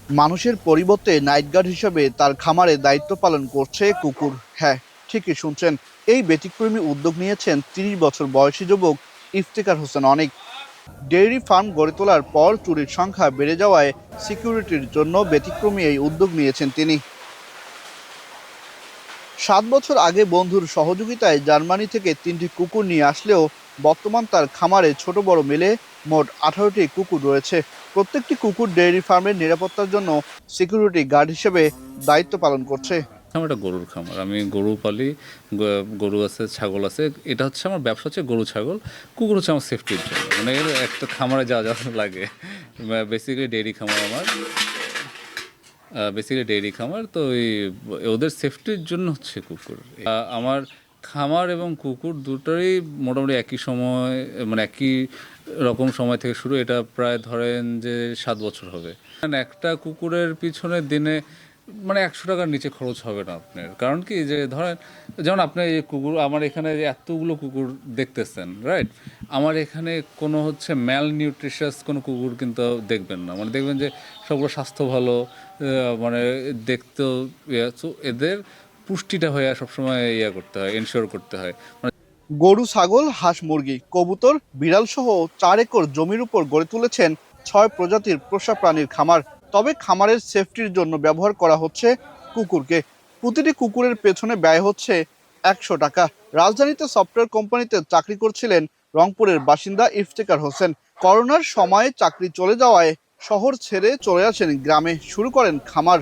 মানুষের পরিবর্তে night guard হিসেবে তার খামারে দায়িত্ব পালন করছে কুকুর। হ্যাঁ, ঠিকই শুনছেন। এই ব্যতিক্রমী উদ্যোগ নিয়েছেন ৩০ বছর বয়সী যুবক ইফতেখার হোসেন অনিক। ডেইরি ফার্ম গড়ে তোলার পর চুরির সংখ্যা বেড়ে যাওয়ায় সিকিউরিটির জন্য ব্যতিক্রমী এই উদ্যোগ নিয়েছেন তিনি। ৭ বছর আগে বন্ধুর সহযোগিতায় জার্মানি থেকে ৩টি কুকুর নিয়ে আসলেও বর্তমান তার খামারে ছোট বড় মিলে মোট ১৮টি কুকুর রয়েছে। প্রত্যেকটি কুকুর ডেইরি ফার্মের নিরাপত্তার জন্য সিকিউরিটি গার্ড হিসেবে দায়িত্ব পালন করছে। আমার একটা গরুর খামার, আমি গরু পালি, গরু আছে, ছাগল আছে। এটা হচ্ছে আমার ব্যবসা, হচ্ছে গরু ছাগল। কুকুর হচ্ছে আমার সেফটির জন্য, মানে এর একটা খামারে যা যা লাগে। বেসিক্যালি ডেইরি খামার আমার, ডেইরি খামার। তো ওদের সেফটির জন্য হচ্ছে কুকুর। আমার খামার এবং কুকুর দুটোরই মোটামুটি একই সময়, মানে একই রকম সময় থেকে শুরু। এটা প্রায় ধরেন যে ৭ বছর হবে। একটা কুকুরের পিছনে দিনে মানে ১০০ টাকার নিচে খরচ হবে না আপনার। কারণ কি, যে ধরেন যেমন আপনি এই কুকুর, আমার এখানে যে এতগুলো কুকুর দেখতেছেন, রাইট, আমার এখানে কোনো হচ্ছে ম্যাল নিউট্রিশাস কোনো কুকুর কিন্তু দেখবেন না। মানে দেখবেন যে সবগুলো স্বাস্থ্য ভালো, মানে দেখতেও তো এদের পুষ্টিটা হয়ে সবসময় করতে হয়, এনশিওর করতে হয়। গরু, ছাগল, হাঁস, মুরগি, কবুতর, বিড়াল সহ ৪ একর জমির উপর গড়ে তুলেছেন ৬ প্রজাতির পোষা প্রাণীর খামার। তবে খামারের সেফটির জন্য ব্যবহার করা হচ্ছে কুকুরকে। প্রতিটি কুকুরের পেছনে ব্যয় হচ্ছে ১০০ টাকা। রাজধানীতে সফটওয়্যার কোম্পানিতে চাকরি করছিলেন রংপুরের বাসিন্দা ইফতেখার হোসেন। করোনার সময়ে চাকরি চলে যাওয়ায় শহর ছেড়ে চলে আসেন গ্রামে, শুরু করেন খামার।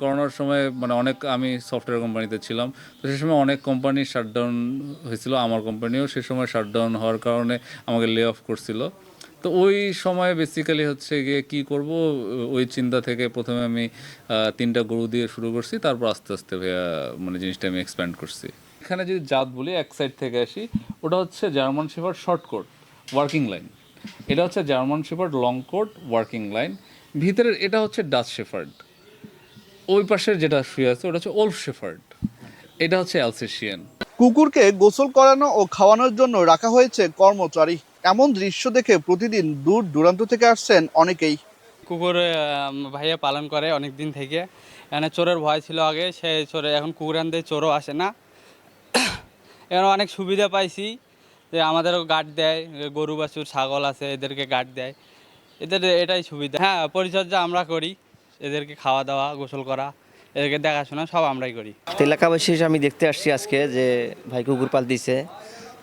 করোনার সময় মানে আমি সফটওয়্যার কোম্পানিতে ছিলাম। তো সে সময় অনেক কোম্পানি শাটডাউন হয়েছিল, আমার কোম্পানিও সে সময় শাটডাউন হওয়ার কারণে আমাকে লে অফ করছিল। তো ওই সময় বেসিক্যালি হচ্ছে গিয়ে কী করব, ওই চিন্তা থেকে প্রথমে আমি ৩টা গরু দিয়ে শুরু করছি, তারপর আস্তে আস্তে মানে জিনিসটা আমি এক্সপ্যান্ড করছি। এখানে যদি জাত বলি, এক সাইড থেকে আসি, ওটা হচ্ছে German shepherd short coat working line, এটা হচ্ছে German shepherd long coat working line, ভিতরের এটা হচ্ছে ডাচ শেফার্ড, ওই পাশের যেটা শুয়ে আছে ওটা হচ্ছে ওল্ফ শেফার্ড, এটা হচ্ছে অ্যালসেশিয়ান। কুকুরকে গোসল করানো ও খাওয়ানোর জন্য রাখা হয়েছে কর্মচারী। এমন দৃশ্য দেখে প্রতিদিন দূর দূরান্ত থেকে আসছেন অনেকেই। কুকুর ভাইয়া পালন করে অনেক দিন থেকে। এখানে চোরের ভয় ছিল আগে, সে চোরে এখন কুকুর আনতে চোরও আসে না। এখানে অনেক সুবিধা পাইছি, যে আমাদেরও গার্ড দেয়, গরু বাছুর ছাগল আছে এদেরকে গার্ড দেয়, এটাই সুবিধা। হ্যাঁ, পরিচর্যা আমরা করি, এদেরকে খাওয়া দাওয়া, গোসল করা, এদেরকে দেখাশোনা সব আমরাই করি। এলাকাবাসী আমি দেখতে আসছি আজকে যে ভাই কুকুর পালতিছে,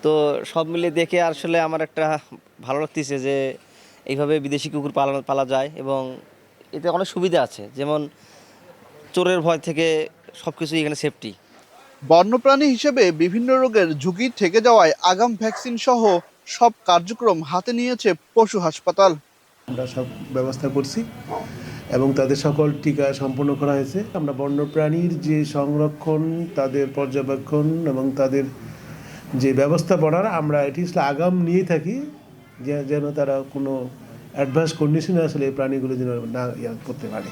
তো সব মিলে দেখে আসলে আমার একটা ভালো লাগতেছে যে এইভাবে বিদেশি কুকুর পালা যায় এবং এতে অনেক সুবিধা আছে, যেমন চোরের ভয় থেকে সব কিছুই এখানে সেফটি। বন্যপ্রাণী হিসেবে বিভিন্ন রোগের ঝুঁকি থেকে যাওয়ায় আগাম ভ্যাকসিন সহ সব কার্যক্রম হাতে নিয়েছে পশু হাসপাতাল। আমরা সব ব্যবস্থা করছি এবং তাদের সকল টিকা সম্পন্ন করা হয়েছে। আমরা বন্যপ্রাণীর যে সংরক্ষণ, তাদের পর্যবেক্ষণ এবং তাদের যে ব্যবস্থাপনার, আমরা এটি আগাম নিয়ে থাকি, যেন তারা কোনো অ্যাডভান্স কন্ডিশনে আসলে এই প্রাণীগুলো যেন না করতে পারে।